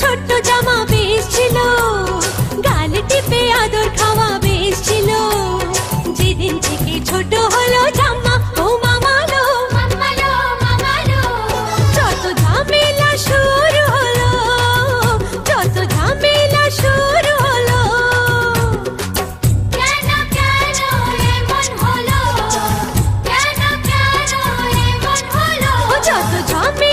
ছোট্ট জামা বেশ ছিল, গালে টিপে আদর খাওয়া বেশ ছিল। যেদিন থেকে ছোট হলো জামা, ও মামালো মামালো মামালো, যত ঝামেলা শুরু হলো, যত ঝামেলা শুরু হলো। কেন কেন এমন হলো, কেন কেন এমন হলো, যত ঝামেলা